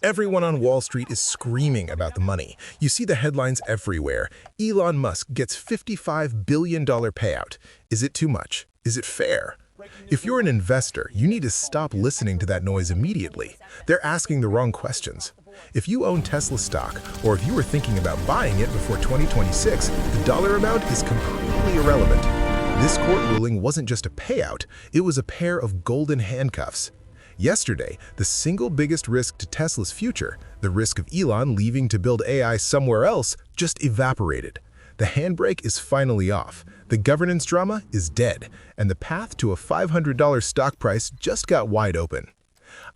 Everyone on Wall Street is screaming about the money. You see the headlines everywhere. Elon Musk gets $55 billion payout. Is it too much? Is it fair? If you're an investor, you need to stop listening to that noise immediately. They're asking the wrong questions. If you own Tesla stock, or if you were thinking about buying it before 2026, the dollar amount is completely irrelevant. This court ruling wasn't just a payout, it was a pair of golden handcuffs. Yesterday, the single biggest risk to Tesla's future, the risk of Elon leaving to build AI somewhere else, just evaporated. The handbrake is finally off, the governance drama is dead, and the path to a $500 stock price just got wide open.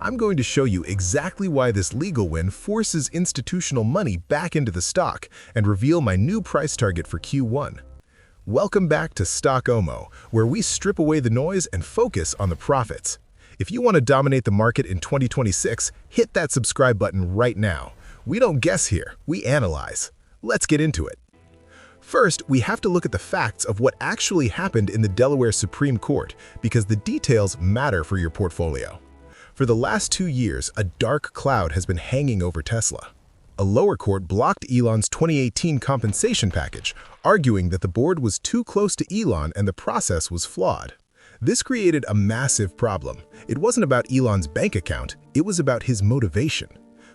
I'm going to show you exactly why this legal win forces institutional money back into the stock and reveal my new price target for Q1. Welcome back to Stock OMO, where we strip away the noise and focus on the profits. If you want to dominate the market in 2026, hit that subscribe button right now. We don't guess here, we analyze. Let's get into it. First, we have to look at the facts of what actually happened in the Delaware Supreme Court, because the details matter for your portfolio. For the last 2 years, a dark cloud has been hanging over Tesla. A lower court blocked Elon's 2018 compensation package, arguing that the board was too close to Elon and the process was flawed. This created a massive problem. It wasn't about Elon's bank account, it was about his motivation.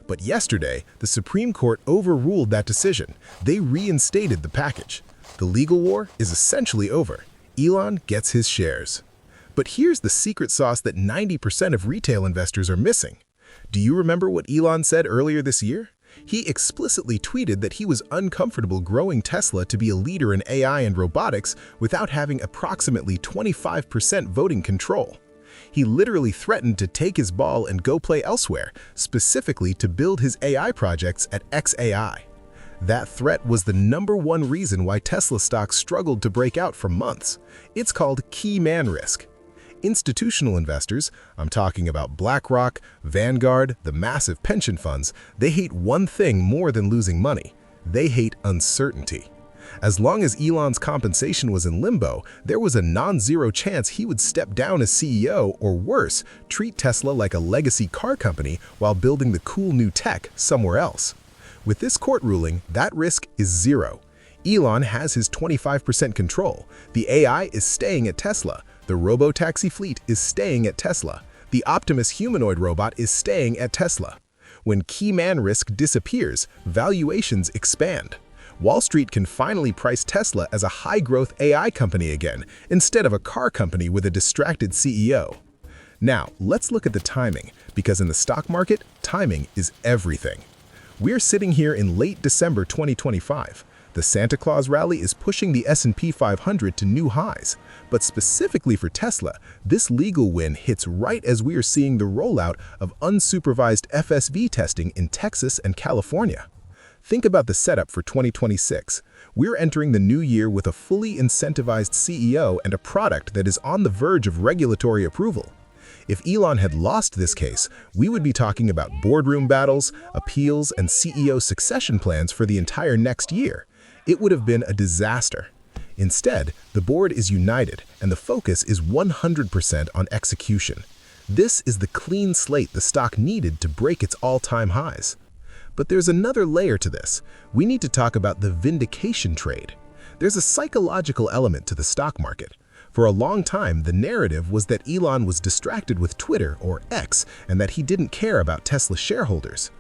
But yesterday, the Supreme Court overruled that decision. They reinstated the package. The legal war is essentially over. Elon gets his shares. But here's the secret sauce that 90% of retail investors are missing. Do you remember what Elon said earlier this year? He explicitly tweeted that he was uncomfortable growing Tesla to be a leader in AI and robotics without having approximately 25% voting control. He literally threatened to take his ball and go play elsewhere, specifically to build his AI projects at xAI. That threat was the #1 reason why Tesla stocks struggled to break out for months. It's called key man risk. Institutional investors, I'm talking about BlackRock, Vanguard, the massive pension funds, they hate one thing more than losing money. They hate uncertainty. As long as Elon's compensation was in limbo, there was a non-zero chance he would step down as CEO or worse, treat Tesla like a legacy car company while building the cool new tech somewhere else. With this court ruling, that risk is zero. Elon has his 25% control. The AI is staying at Tesla. The robo-taxi fleet is staying at Tesla. The Optimus humanoid robot is staying at Tesla. When key man risk disappears, valuations expand. Wall Street can finally price Tesla as a high-growth AI company again, instead of a car company with a distracted CEO. Now, let's look at the timing, because in the stock market, timing is everything. We're sitting here in late December 2025. The Santa Claus rally is pushing the S&P 500 to new highs. But specifically for Tesla, this legal win hits right as we are seeing the rollout of unsupervised FSV testing in Texas and California. Think about the setup for 2026. We're entering the new year with a fully incentivized CEO and a product that is on the verge of regulatory approval. If Elon had lost this case, we would be talking about boardroom battles, appeals, and CEO succession plans for the entire next year. It would have been a disaster. Instead, the board is united, and the focus is 100% on execution. This is the clean slate the stock needed to break its all-time highs. But there's another layer to this. We need to talk about the vindication trade. There's a psychological element to the stock market. For a long time, the narrative was that Elon was distracted with Twitter or X and that he didn't care about Tesla shareholders.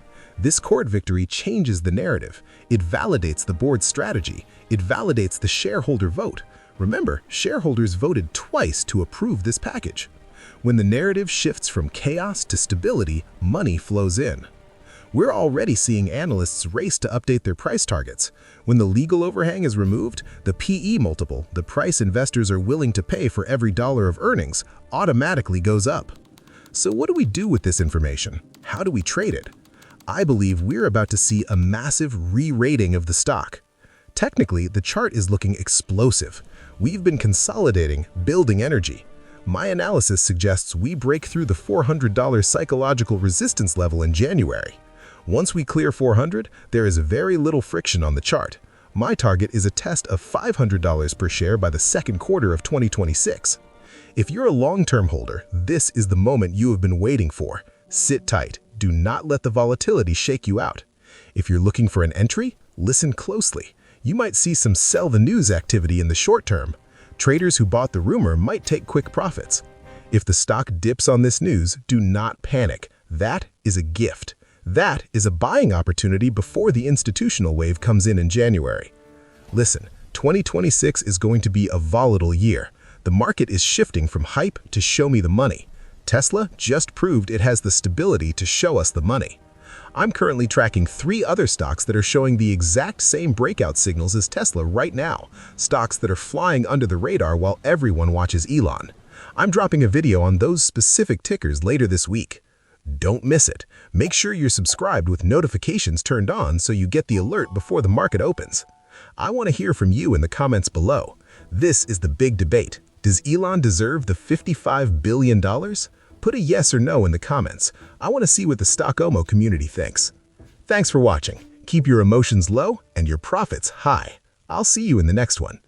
This court victory changes the narrative. It validates the board's strategy. It validates the shareholder vote. Remember, shareholders voted twice to approve this package. When the narrative shifts from chaos to stability, money flows in. We're already seeing analysts race to update their price targets. When the legal overhang is removed, the PE multiple, the price investors are willing to pay for every dollar of earnings, automatically goes up. So what do we do with this information? How do we trade it? I believe we're about to see a massive re-rating of the stock. Technically, the chart is looking explosive. We've been consolidating, building energy. My analysis suggests we break through the $400 psychological resistance level in January. Once we clear 400, there is very little friction on the chart. My target is a test of $500 per share by the second quarter of 2026. If you're a long-term holder, this is the moment you have been waiting for. Sit tight. Do not let the volatility shake you out. If you're looking for an entry, listen closely. You might see some sell the news activity in the short term. Traders who bought the rumor might take quick profits. If the stock dips on this news, do not panic. That is a gift. That is a buying opportunity before the institutional wave comes in January. Listen, 2026 is going to be a volatile year. The market is shifting from hype to show me the money. Tesla just proved it has the stability to show us the money. I'm currently tracking 3 other stocks that are showing the exact same breakout signals as Tesla right now, stocks that are flying under the radar while everyone watches Elon. I'm dropping a video on those specific tickers later this week. Don't miss it. Make sure you're subscribed with notifications turned on so you get the alert before the market opens. I want to hear from you in the comments below. This is the big debate. Does Elon deserve the $55 billion? Put a yes or no in the comments. I want to see what the Stockomo community thinks. Thanks for watching. Keep your emotions low and your profits high. I'll see you in the next one.